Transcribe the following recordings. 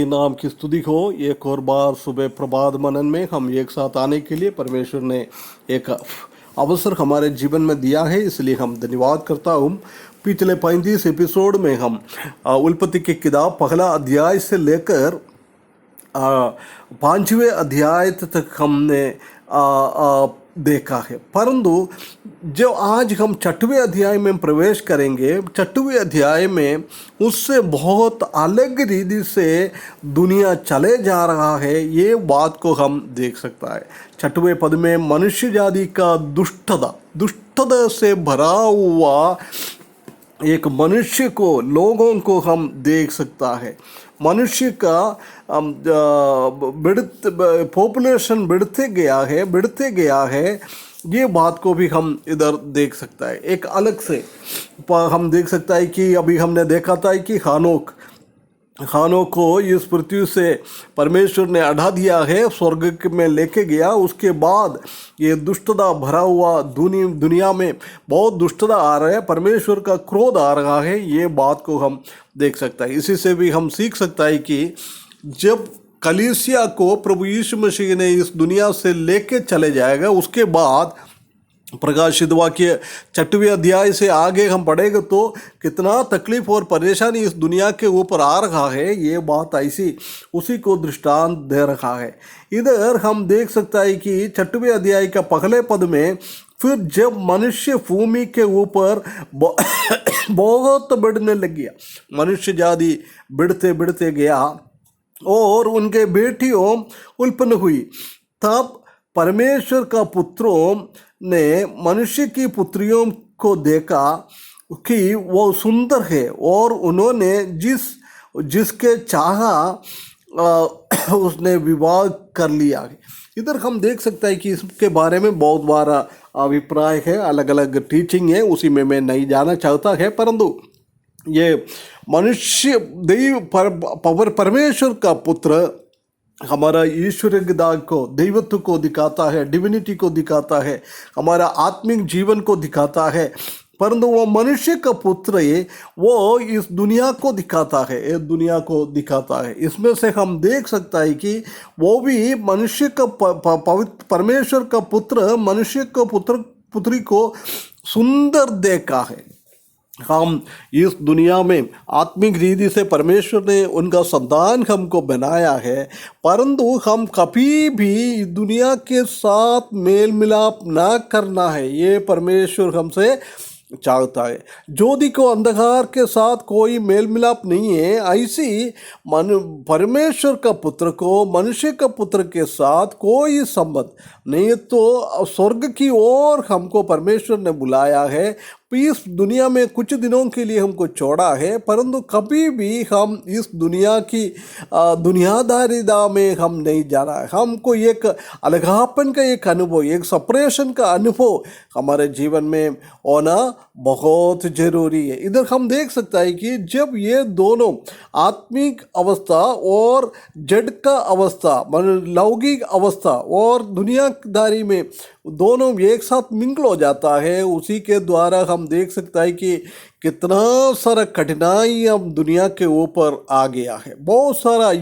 के नाम की स्तुति हो। एक और बार सुबह प्रभात मनन में हम एक साथ आने के लिए परमेश्वर ने एक अवसर हमारे जीवन में दिया है, इसलिए हम धन्यवाद करता हूँ। पिछले 35 एपिसोड में हम उत्पत्ति की किताब पहला अध्याय से लेकर 5वें अध्याय तक हमने देखा है, परंतु जो आज हम 6वें अध्याय में प्रवेश करेंगे, 6वें अध्याय में उससे बहुत अलग रीति से दुनिया चले जा रहा है, ये बात को हम देख सकता है। 6वें पद में मनुष्य जाति का दुष्टता से भरा हुआ एक मनुष्य को, लोगों को हम देख सकता है। मनुष्य का पॉपुलेशन बढ़ते गया है, ये बात को भी हम इधर देख सकता है। एक अलग से हम देख सकता है कि अभी हमने देखा था कि खानों को इस पृथ्वी से परमेश्वर ने हटा दिया है, स्वर्ग में लेके गया। उसके बाद ये दुष्टता भरा हुआ दुनिया में बहुत दुष्टता आ रहा है, परमेश्वर का क्रोध आ रहा है, ये बात को हम देख सकता है। इसी से भी हम सीख सकता है कि जब कलीसिया को प्रभु यीशु मसीह ने इस दुनिया से लेके चले जाएगा, उसके बाद प्रकाशित वाक्य 6वें अध्याय से आगे हम पढ़ेंगे तो कितना तकलीफ और परेशानी इस दुनिया के ऊपर आ रहा है, ये बात ऐसी उसी को दृष्टांत दे रहा है। इधर हम देख सकता है कि 6वें अध्याय का पहले पद में, फिर जब मनुष्य भूमि के ऊपर बहुत बढ़ने लग गया, मनुष्य जाति बढ़ते गया और उनके बेटियों उत्पन्न हुई, तब परमेश्वर का पुत्रों ने मनुष्य की पुत्रियों को देखा कि वो सुंदर है और उन्होंने जिसके चाहा उसने विवाह कर लिया है। इधर हम देख सकते हैं कि इसके बारे में बहुत बार अभिप्राय है, अलग अलग टीचिंग है, उसी में मैं नहीं जाना चाहता है, परंतु ये मनुष्य परमेश्वर का पुत्र हमारा ईश्वरता को, दैवत्व को दिखाता है, डिविनिटी को दिखाता है, हमारा आत्मिक जीवन को दिखाता है, परंतु वो मनुष्य का पुत्र है, वो इस दुनिया को दिखाता है, इसमें से हम देख सकता है कि वो भी मनुष्य का परमेश्वर का पुत्र मनुष्य का पुत्री को सुंदर देखा है। हम इस दुनिया में आत्मिक रीति से परमेश्वर ने उनका संतान हमको बनाया है, परंतु हम कभी भी दुनिया के साथ मेल मिलाप ना करना है, ये परमेश्वर हमसे चाहता है। ज्योति को अंधकार के साथ कोई मेल मिलाप नहीं है, ऐसी परमेश्वर का पुत्र को मनुष्य का पुत्र के साथ कोई संबंध नहीं। तो स्वर्ग की ओर हमको परमेश्वर ने बुलाया है, इस दुनिया में कुछ दिनों के लिए हमको छोड़ा है, परंतु कभी भी हम इस दुनिया की दुनियादारीदा में हम नहीं जा रहा है। हमको एक अलगापन का एक अनुभव, एक सेपरेशन का अनुभव हमारे जीवन में होना बहुत जरूरी है। इधर हम देख सकता है कि जब ये दोनों आत्मिक अवस्था और जड़ का अवस्था, लौकिक अवस्था और दुनियादारी में दोनों एक साथ मिंगल हो जाता है, उसी के द्वारा हम देख सकता है कि कितना सारा कठिनाई अब दुनिया के ऊपर आ गया है। बहुत सारा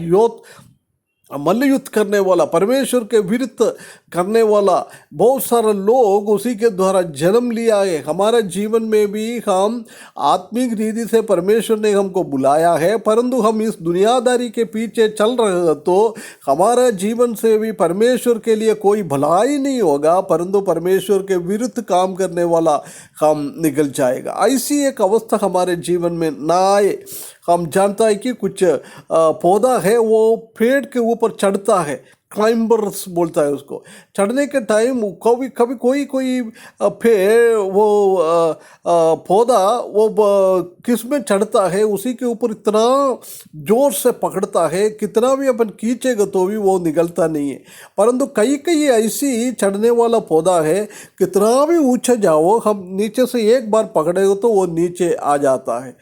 मल्लयुद्ध करने वाला, परमेश्वर के विरुद्ध करने वाला बहुत सारे लोग उसी के द्वारा जन्म लिया है। हमारा जीवन में भी हम आत्मिक रीति से परमेश्वर ने हमको बुलाया है, परंतु हम इस दुनियादारी के पीछे चल रहे हैं तो हमारा जीवन से भी परमेश्वर के लिए कोई भलाई नहीं होगा, परंतु परमेश्वर के विरुद्ध काम करने वाला हम निकल जाएगा। ऐसी एक अवस्था हमारे जीवन में ना आए। हम जानता है कि कुछ पौधा है, वो पेड़ के ऊपर चढ़ता है, क्लाइंबर्स बोलता है उसको। चढ़ने के टाइम कभी कोई पेड़ वो पौधा वो किस में चढ़ता है, उसी के ऊपर इतना जोर से पकड़ता है, कितना भी अपन खींचेगा तो भी वो निकलता नहीं है। परंतु कई ऐसी चढ़ने वाला पौधा है, कितना भी ऊंचा जाओ, हम नीचे से एक बार पकड़ेगा तो वो नीचे आ जाता है।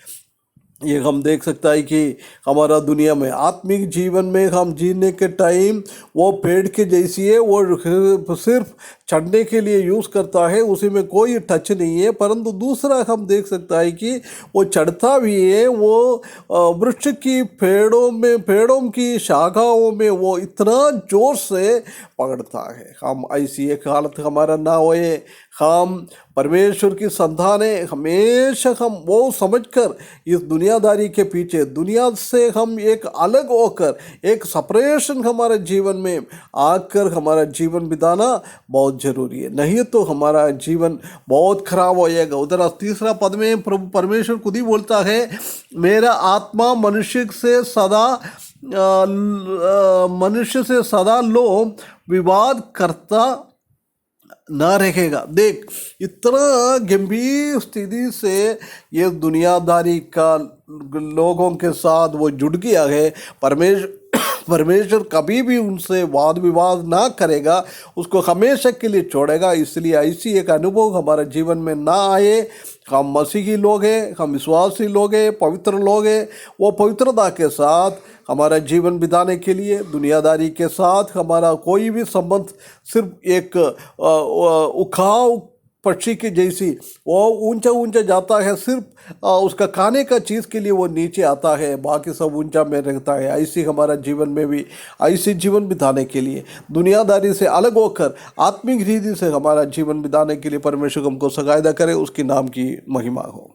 ये हम देख सकता है कि हमारा दुनिया में आत्मिक जीवन में हम जीने के टाइम वो पेड़ के जैसी है, वो सिर्फ चढ़ने के लिए यूज़ करता है, उसी में कोई टच नहीं है। परंतु दूसरा हम देख सकता है कि वो चढ़ता भी है, वो वृक्ष की पेड़ों की शाखाओं में वो इतना जोर से पकड़ता है। हम ऐसी एक हालत हमारा ना होए, हम परमेश्वर की संतानें हमेशा हम वो समझकर इस दुनियादारी के पीछे, दुनिया से हम एक अलग होकर एक सेपरेशन हमारे जीवन में आकर हमारा जीवन बिताना बहुत ज़रूरी है, नहीं तो हमारा जीवन बहुत खराब हो जाएगा। उधर तीसरा पद में प्रभु परमेश्वर खुद ही बोलता है, मेरा आत्मा मनुष्य से सदा लो विवाद करता ना रहेगा। देख, इतना गंभीर स्थिति से ये दुनियादारी का लोगों के साथ वो जुड़ गया है। परमेश्वर कभी भी उनसे वाद विवाद ना करेगा, उसको हमेशा के लिए छोड़ेगा। इसलिए ऐसी एक अनुभव हमारे जीवन में ना आए। हम मसीही लोग हैं, हम विश्वासी लोग हैं, पवित्र लोग हैं, वो पवित्रता के साथ हमारा जीवन बिताने के लिए दुनियादारी के साथ हमारा कोई भी संबंध सिर्फ एक उखाव पक्षी की जैसी वो ऊंचा ऊंचा जाता है, सिर्फ उसका खाने का चीज़ के लिए वो नीचे आता है, बाकी सब ऊंचा में रहता है। ऐसी हमारा जीवन में भी ऐसी जीवन बिताने के लिए दुनियादारी से अलग होकर आत्मिक रीति से हमारा जीवन बिताने के लिए परमेश्वर हमको सहायता करे, उसके नाम की महिमा हो।